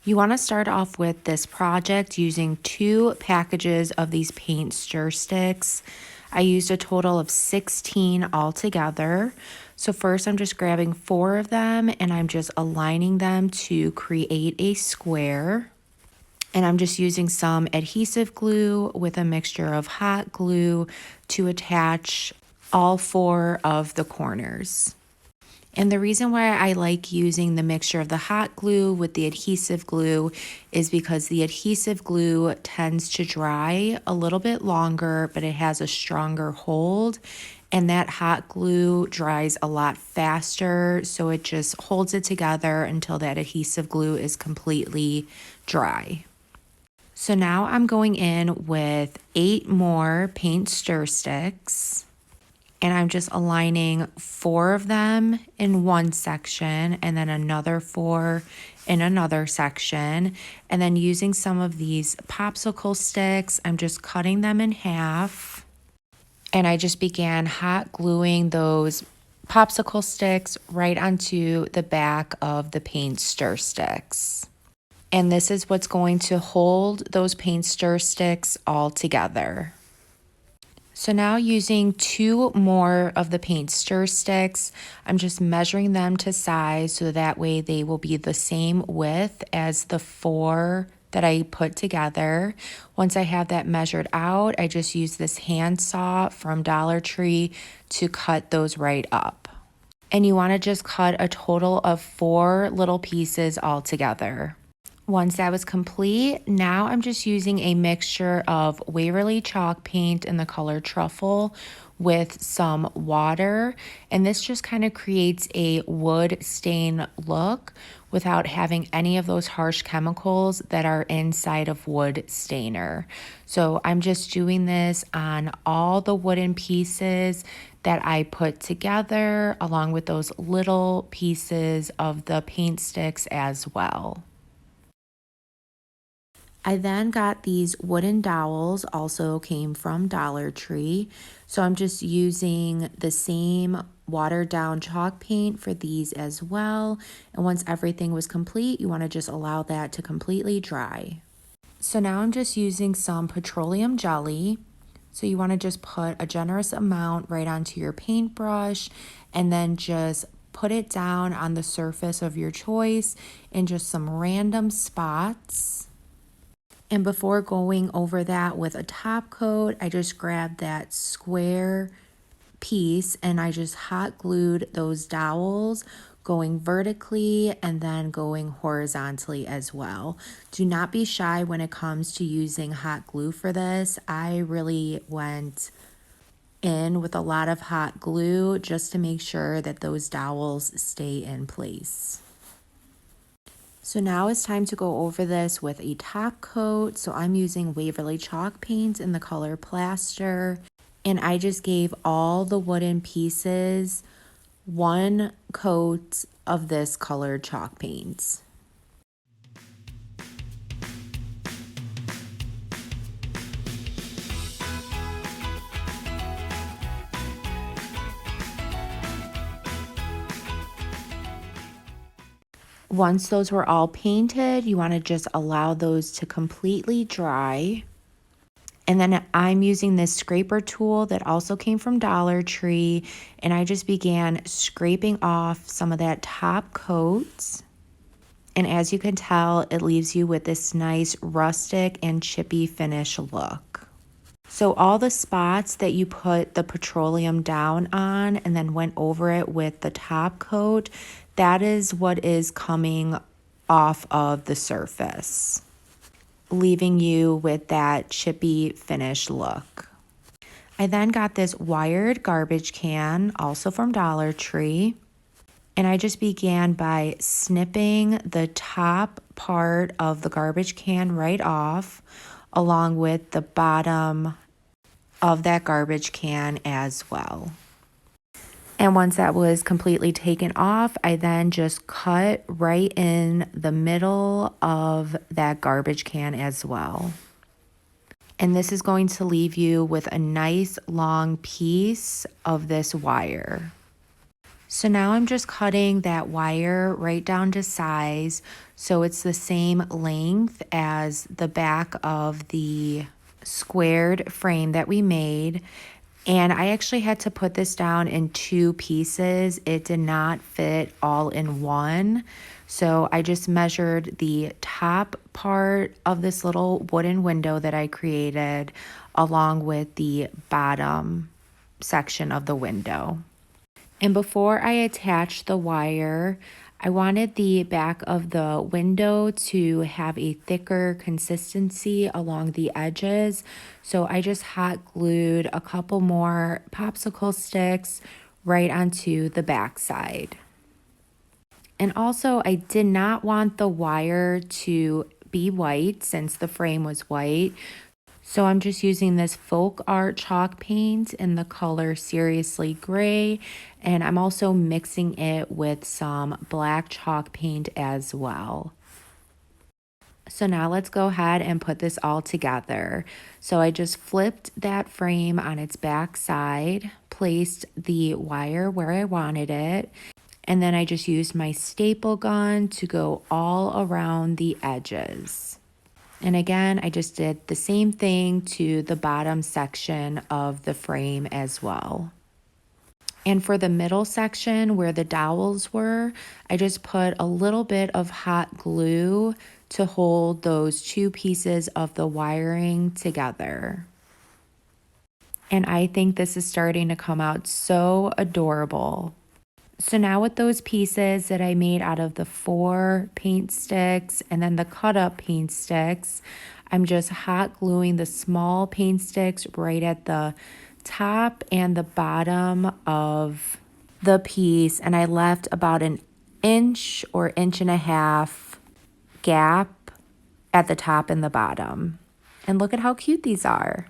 You want to start off with this project using 2 packages of these paint stir sticks. I used a total of 16 altogether. So first I'm just grabbing 4 of them and I'm just aligning them to create a square. And I'm just using some adhesive glue with a mixture of hot glue to attach all 4 of the corners. And the reason why I like using the mixture of the hot glue with the adhesive glue is because the adhesive glue tends to dry a little bit longer, but it has a stronger hold. And that hot glue dries a lot faster, so it just holds it together until that adhesive glue is completely dry. So now I'm going in with 8 more paint stir sticks. And I'm just aligning 4 of them in one section and then another 4 in another section. And then using some of these popsicle sticks, I'm just cutting them in half. And I just began hot gluing those popsicle sticks right onto the back of the paint stir sticks. And this is what's going to hold those paint stir sticks all together. So now using 2 more of the paint stir sticks, I'm just measuring them to size so that way they will be the same width as the 4 that I put together. Once I have that measured out, I just use this hand saw from Dollar Tree to cut those right up. And you want to just cut a total of 4 little pieces all together. Once that was complete, now I'm just using a mixture of Waverly chalk paint in the color Truffle with some water. And this just kind of creates a wood stain look without having any of those harsh chemicals that are inside of wood stainer. So I'm just doing this on all the wooden pieces that I put together along with those little pieces of the paint sticks as well. I then got these wooden dowels, also came from Dollar Tree. So I'm just using the same watered down chalk paint for these as well. And once everything was complete, you want to just allow that to completely dry. So now I'm just using some petroleum jelly. So you want to just put a generous amount right onto your paintbrush and then just put it down on the surface of your choice in just some random spots. And before going over that with a top coat, I just grabbed that square piece and I just hot glued those dowels going vertically and then going horizontally as well. Do not be shy when it comes to using hot glue for this. I really went in with a lot of hot glue just to make sure that those dowels stay in place. So now it's time to go over this with a top coat. So I'm using Waverly chalk paint in the color Plaster. And I just gave all the wooden pieces 1 coat of this colored chalk paint. Once those were all painted, you want to just allow those to completely dry. And then I'm using this scraper tool that also came from Dollar Tree, and I just began scraping off some of that top coat. And as you can tell, it leaves you with this nice rustic and chippy finish look. So all the spots that you put the petroleum down on and then went over it with the top coat, that is what is coming off of the surface, leaving you with that chippy finish look. I then got this wired garbage can, also from Dollar Tree, and I just began by snipping the top part of the garbage can right off, along with the bottom of that garbage can as well. And once that was completely taken off, I then just cut right in the middle of that garbage can as well. And this is going to leave you with a nice long piece of this wire. So now I'm just cutting that wire right down to size So it's the same length as the back of the squared frame that we made. And I actually had to put this down in two pieces. It did not fit all in one. So I just measured the top part of this little wooden window that I created along with the bottom section of the window. And before I attached the wire, I wanted the back of the window to have a thicker consistency along the edges. So I just hot glued a couple more popsicle sticks right onto the back side. And also, I did not want the wire to be white since the frame was white. So I'm just using this folk art chalk paint in the color Seriously Gray, and I'm also mixing it with some black chalk paint as well. So now let's go ahead and put this all together. So I just flipped that frame on its back side, placed the wire where I wanted it, and then I just used my staple gun to go all around the edges. And again, I just did the same thing to the bottom section of the frame as well. And for the middle section where the dowels were, I just put a little bit of hot glue to hold those two pieces of the wiring together. And I think this is starting to come out so adorable. So now with those pieces that I made out of the 4 paint sticks and then the cut up paint sticks, I'm just hot gluing the small paint sticks right at the top and the bottom of the piece. And I left about an inch or inch and a half gap at the top and the bottom. And look at how cute these are.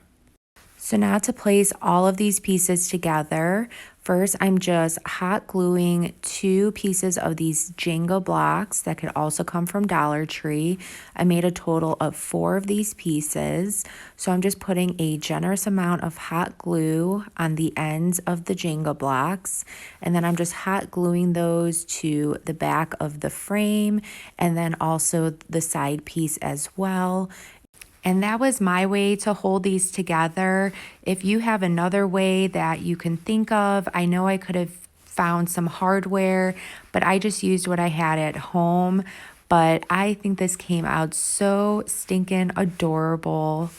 So now to place all of these pieces together, first I'm just hot gluing 2 pieces of these jingle blocks that could also come from Dollar Tree. I made a total of 4 of these pieces. So I'm just putting a generous amount of hot glue on the ends of the jingle blocks. And then I'm just hot gluing those to the back of the frame and then also the side piece as well. And that was my way to hold these together. If you have another way that you can think of, I know I could have found some hardware, but I just used what I had at home. But I think this came out so stinking adorable.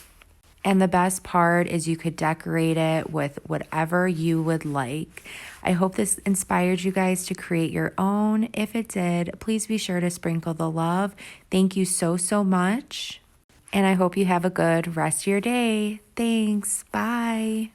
And the best part is you could decorate it with whatever you would like. I hope this inspired you guys to create your own. If it did, please be sure to sprinkle the love. Thank you so, so much. And I hope you have a good rest of your day. Thanks. Bye.